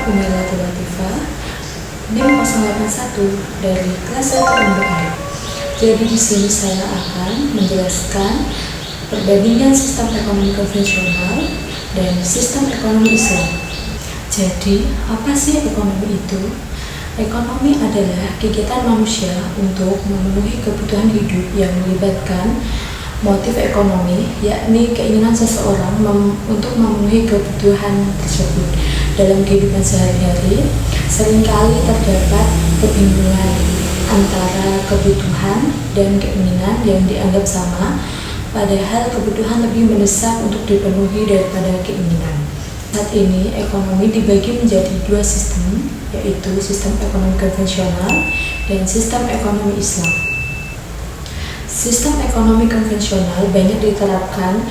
Umila Latifah, NIM 081 dari kelas 1 MBA. Jadi di sini saya akan menjelaskan perbandingan sistem ekonomi konvensional dan sistem ekonomi Islam. Jadi, apa sih ekonomi itu? Ekonomi adalah kegiatan manusia untuk memenuhi kebutuhan hidup yang melibatkan motif ekonomi, yakni keinginan seseorang untuk memenuhi kebutuhan tersebut. Dalam kehidupan sehari-hari, seringkali terdapat kebingungan antara kebutuhan dan keinginan yang dianggap sama, padahal kebutuhan lebih mendesak untuk dipenuhi daripada keinginan. Saat ini, ekonomi dibagi menjadi dua sistem, yaitu sistem ekonomi konvensional dan sistem ekonomi Islam. Sistem ekonomi konvensional banyak diterapkan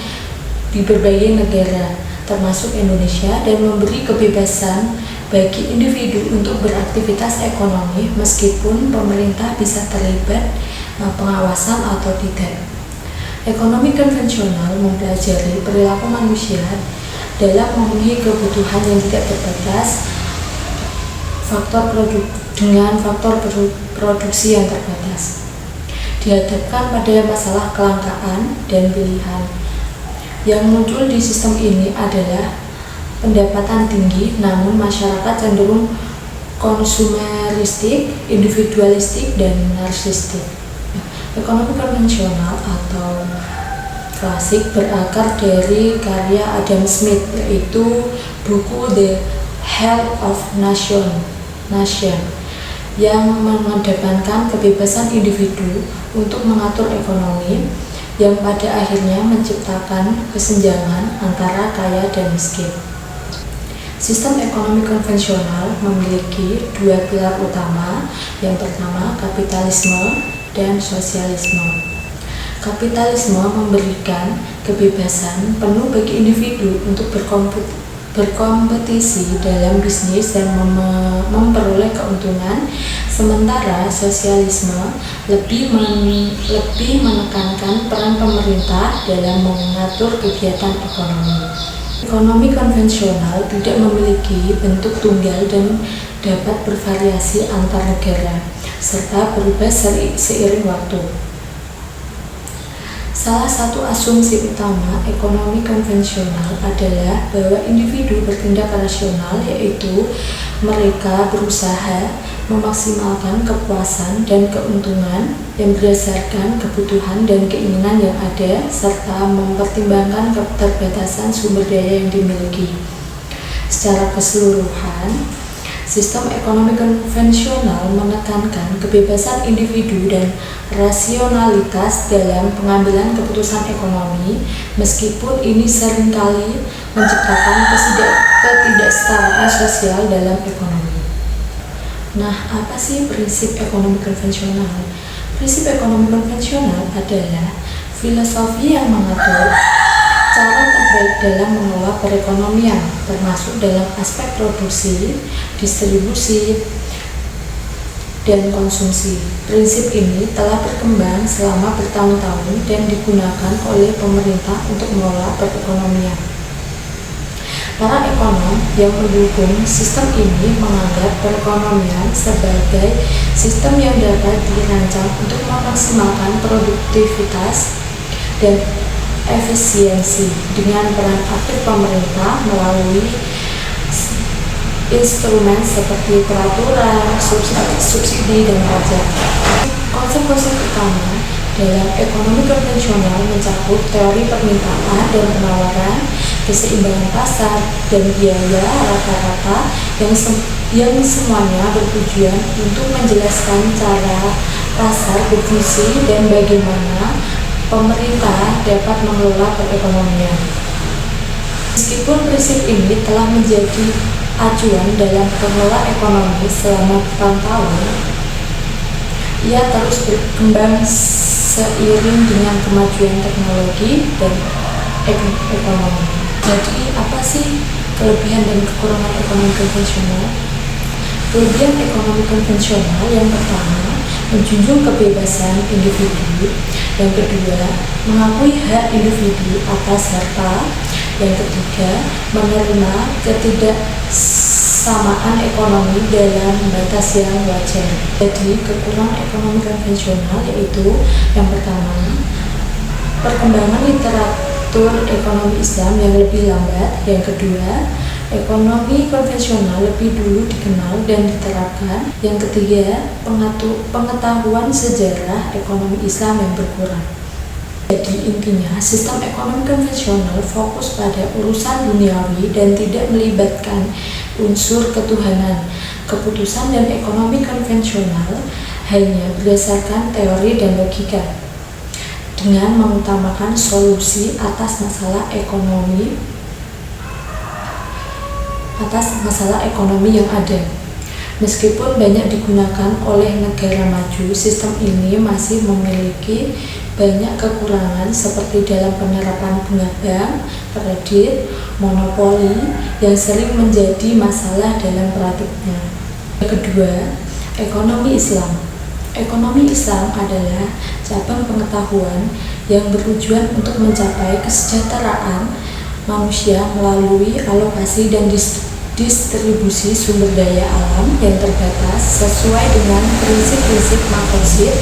di berbagai negara, termasuk Indonesia, dan memberi kebebasan bagi individu untuk beraktivitas ekonomi meskipun pemerintah bisa terlibat pengawasan atau tidak. Ekonomi konvensional mempelajari perilaku manusia dalam memenuhi kebutuhan yang tidak terbatas dengan faktor produksi yang terbatas. Dihadapkan pada masalah kelangkaan dan pilihan. Yang muncul di sistem ini adalah pendapatan tinggi, namun masyarakat cenderung konsumeristik, individualistik, dan narsistik. Ekonomi konvensional atau klasik berakar dari karya Adam Smith, yaitu buku The Health of Nation yang mengedepankan kebebasan individu untuk mengatur ekonomi yang pada akhirnya menciptakan kesenjangan antara kaya dan miskin. Sistem ekonomi konvensional memiliki dua pilar utama, yang pertama kapitalisme dan sosialisme. Kapitalisme memberikan kebebasan penuh bagi individu untuk berkompetisi dalam bisnis dan memperoleh keuntungan, sementara sosialisme lebih menekankan peran pemerintah dalam mengatur kegiatan ekonomi. Ekonomi konvensional tidak memiliki bentuk tunggal dan dapat bervariasi antar negara, serta berubah seiring waktu. Salah satu asumsi utama ekonomi konvensional adalah bahwa individu bertindak rasional, yaitu mereka berusaha memaksimalkan kepuasan dan keuntungan yang berdasarkan kebutuhan dan keinginan yang ada, serta mempertimbangkan keterbatasan sumber daya yang dimiliki. Secara keseluruhan, sistem ekonomi konvensional menekankan kebebasan individu dan rasionalitas dalam pengambilan keputusan ekonomi, meskipun ini seringkali menciptakan ketidaksetaraan sosial dalam ekonomi. Nah, apa sih prinsip ekonomi konvensional? Prinsip ekonomi konvensional adalah filosofi yang mengatur cara terbaik dalam mengelola perekonomian, termasuk dalam aspek produksi, distribusi, dan konsumsi. Prinsip ini telah berkembang selama bertahun-tahun dan digunakan oleh pemerintah untuk mengelola perekonomian. Para ekonom yang mendukung sistem ini menganggap perekonomian sebagai sistem yang dapat dirancang untuk memaksimalkan produktivitas dan efisiensi dengan peran aktif pemerintah melalui instrumen seperti peraturan, subsidi, dan pajak. Konsep-konsep utama dalam ekonomi konvensional mencakup teori permintaan dan penawaran, keseimbangan pasar, dan biaya rata-rata yang semuanya bertujuan untuk menjelaskan cara pasar berfungsi dan bagaimana pemerintah dapat mengelola perekonomian. Meskipun prinsip ini telah menjadi acuan dalam pengelola ekonomi selama bertahun-tahun, ia terus berkembang seiring dengan kemajuan teknologi dan ekonomi. Jadi, apa sih kelebihan dan kekurangan ekonomi konvensional? Kelebihan ekonomi konvensional yang pertama, menjunjung kebebasan individu. Yang kedua, mengakui hak individu atas harta. Yang ketiga, menerima kesamaan ekonomi dalam batas yang wajar. Jadi kekurangan ekonomi konvensional yaitu yang pertama, perkembangan literatur ekonomi Islam yang lebih lambat. Yang kedua, ekonomi konvensional lebih dulu dikenal dan diterapkan. Yang ketiga, pengetahuan sejarah ekonomi Islam yang berkurang. Jadi intinya, sistem ekonomi konvensional fokus pada urusan duniawi dan tidak melibatkan unsur ketuhanan. Keputusan dan ekonomi konvensional hanya berdasarkan teori dan logika, dengan mengutamakan solusi atas masalah ekonomi yang ada. Meskipun banyak digunakan oleh negara maju, sistem ini masih memiliki banyak kekurangan seperti dalam penerapan bunga bank, kredit, monopoli yang sering menjadi masalah dalam praktiknya. Yang kedua, ekonomi Islam. Ekonomi Islam adalah cabang pengetahuan yang bertujuan untuk mencapai kesejahteraan manusia melalui alokasi dan distribusi sumber daya alam yang terbatas sesuai dengan prinsip-prinsip maqasid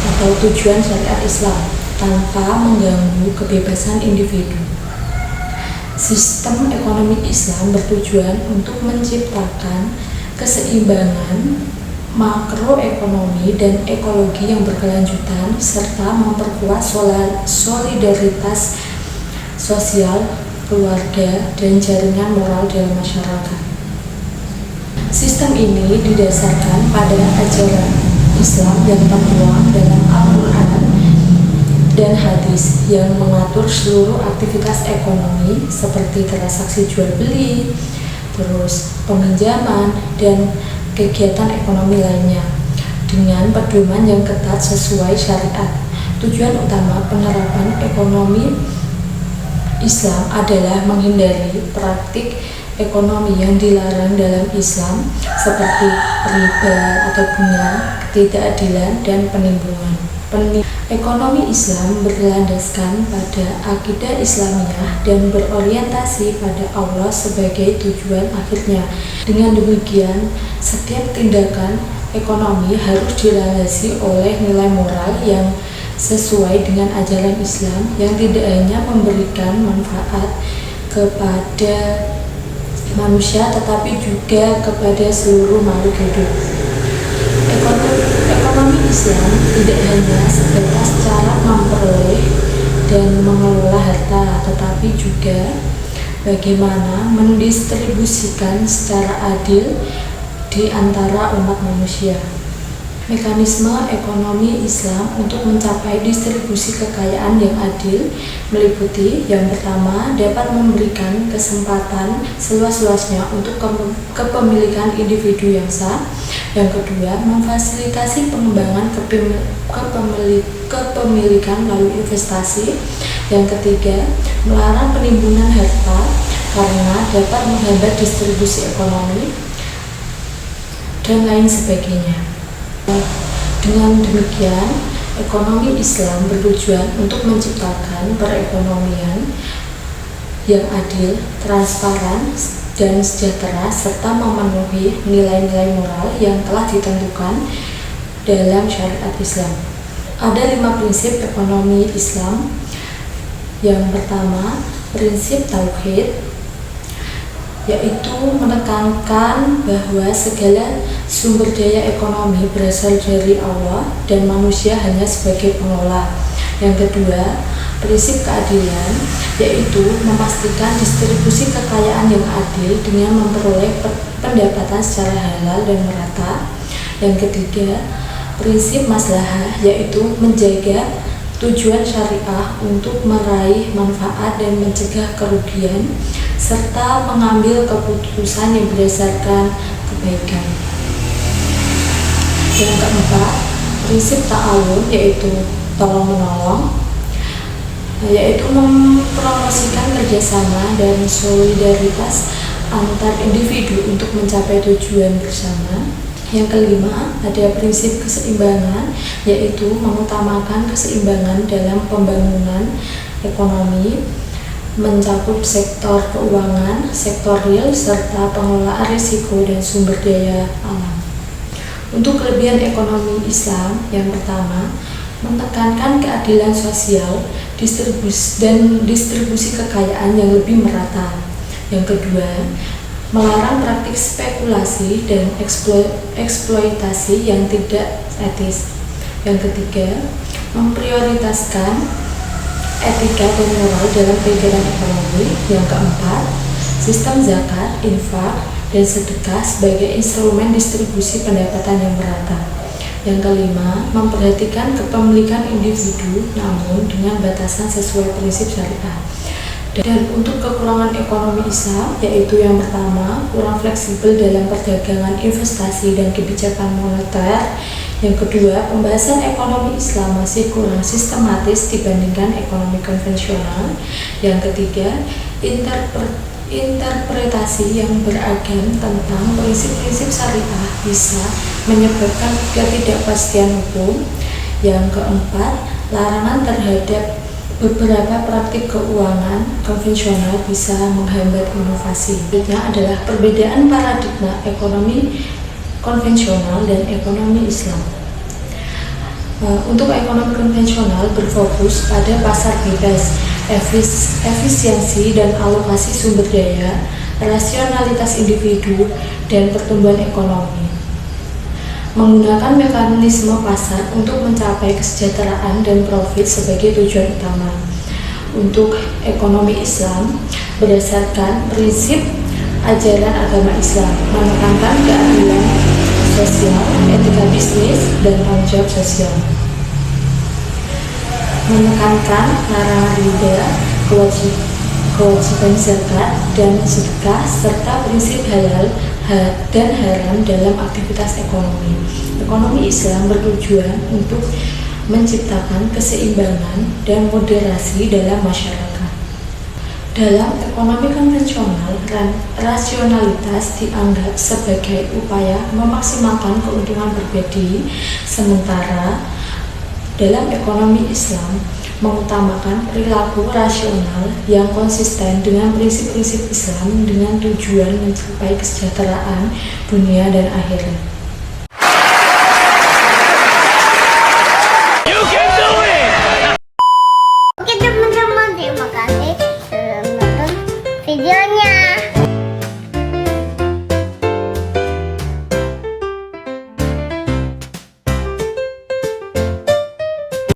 atau tujuan syariat Islam tanpa mengganggu kebebasan individu. Sistem ekonomi Islam bertujuan untuk menciptakan keseimbangan makroekonomi dan ekologi yang berkelanjutan serta memperkuat solidaritas sosial, keluarga, dan jaringan moral dalam masyarakat. Sistem ini didasarkan pada ajaran Islam yang tertuang dalam Al-Quran dan hadis yang mengatur seluruh aktivitas ekonomi seperti transaksi jual beli, terus peminjaman, dan kegiatan ekonomi lainnya dengan pedoman yang ketat sesuai syariat. Tujuan utama penerapan ekonomi Islam adalah menghindari praktik ekonomi yang dilarang dalam Islam seperti riba atau bunga, ketidakadilan, dan penimbunan. Ekonomi Islam berlandaskan pada akidah Islamiyah dan berorientasi pada Allah sebagai tujuan akhirnya. Dengan demikian, setiap tindakan ekonomi harus dilandasi oleh nilai moral yang sesuai dengan ajaran Islam yang tidak hanya memberikan manfaat kepada manusia tetapi juga kepada seluruh makhluk hidup. Ekonomi Islam tidak hanya sebatas cara memperoleh dan mengelola harta, tetapi juga bagaimana mendistribusikan secara adil di antara umat manusia. Mekanisme ekonomi Islam untuk mencapai distribusi kekayaan yang adil meliputi yang pertama, dapat memberikan kesempatan seluas-luasnya untuk kepemilikan individu yang sah. Yang kedua, memfasilitasi pengembangan kepemilikan melalui investasi. Yang ketiga, melarang penimbunan harta karena dapat menghambat distribusi ekonomi dan lain sebagainya. Dengan demikian, ekonomi Islam bertujuan untuk menciptakan perekonomian yang adil, transparan, dan sejahtera serta memenuhi nilai-nilai moral yang telah ditentukan dalam syariat Islam. Ada 5 prinsip ekonomi Islam. Yang pertama, prinsip tauhid, yaitu menekankan bahwa segala sumber daya ekonomi berasal dari Allah dan manusia hanya sebagai pengelola. Yang kedua, prinsip keadilan, yaitu memastikan distribusi kekayaan yang adil dengan memperoleh pendapatan secara halal dan merata. Yang ketiga, prinsip maslahah, yaitu menjaga tujuan syariah untuk meraih manfaat dan mencegah kerugian serta mengambil keputusan yang berdasarkan kebaikan. Yang keempat, prinsip ta'awun, yaitu tolong-menolong, yaitu mempromosikan kerjasama dan solidaritas antar individu untuk mencapai tujuan bersama. Yang kelima, ada prinsip keseimbangan, yaitu mengutamakan keseimbangan dalam pembangunan ekonomi mencakup sektor keuangan, sektor real, serta pengelolaan risiko dan sumber daya alam. Untuk kelebihan ekonomi Islam, yang pertama, menekankan keadilan sosial, distribusi kekayaan yang lebih merata. Yang kedua, melarang praktik spekulasi dan eksploitasi yang tidak etis. Yang ketiga, memprioritaskan etika dan moral dalam kegiatan ekonomi. Yang keempat, sistem zakat, infak, dan sedekah sebagai instrumen distribusi pendapatan yang merata. Yang kelima, memperhatikan kepemilikan individu namun dengan batasan sesuai prinsip syariah. Dan untuk kekurangan ekonomi Islam, yaitu yang pertama, kurang fleksibel dalam perdagangan, investasi, dan kebijakan moneter. Yang kedua, pembahasan ekonomi Islam masih kurang sistematis dibandingkan ekonomi konvensional. Yang ketiga, interpretasi yang beragam tentang prinsip-prinsip syariah bisa menyebabkan ketidakpastian hukum. Yang keempat, larangan terhadap beberapa praktik keuangan konvensional bisa menghambat inovasi. Selanjutnya adalah perbedaan paradigma ekonomi konvensional dan ekonomi Islam. Untuk ekonomi konvensional berfokus pada pasar bebas, efisiensi dan alokasi sumber daya, rasionalitas individu, dan pertumbuhan ekonomi. Menggunakan mekanisme pasar untuk mencapai kesejahteraan dan profit sebagai tujuan utama. Untuk ekonomi Islam, berdasarkan prinsip ajaran agama Islam, menekankan keadilan sosial, etika bisnis, dan tanggung jawab sosial. Menekankan larangan riba, kewajiban zakat dan sedekah, serta prinsip halal dan haram dalam aktivitas ekonomi. Ekonomi Islam bertujuan untuk menciptakan keseimbangan dan moderasi dalam masyarakat. Dalam ekonomi konvensional, rasionalitas dianggap sebagai upaya memaksimalkan keuntungan pribadi, sementara dalam ekonomi Islam mengutamakan perilaku rasional yang konsisten dengan prinsip-prinsip Islam dengan tujuan mencapai kesejahteraan dunia dan akhirat.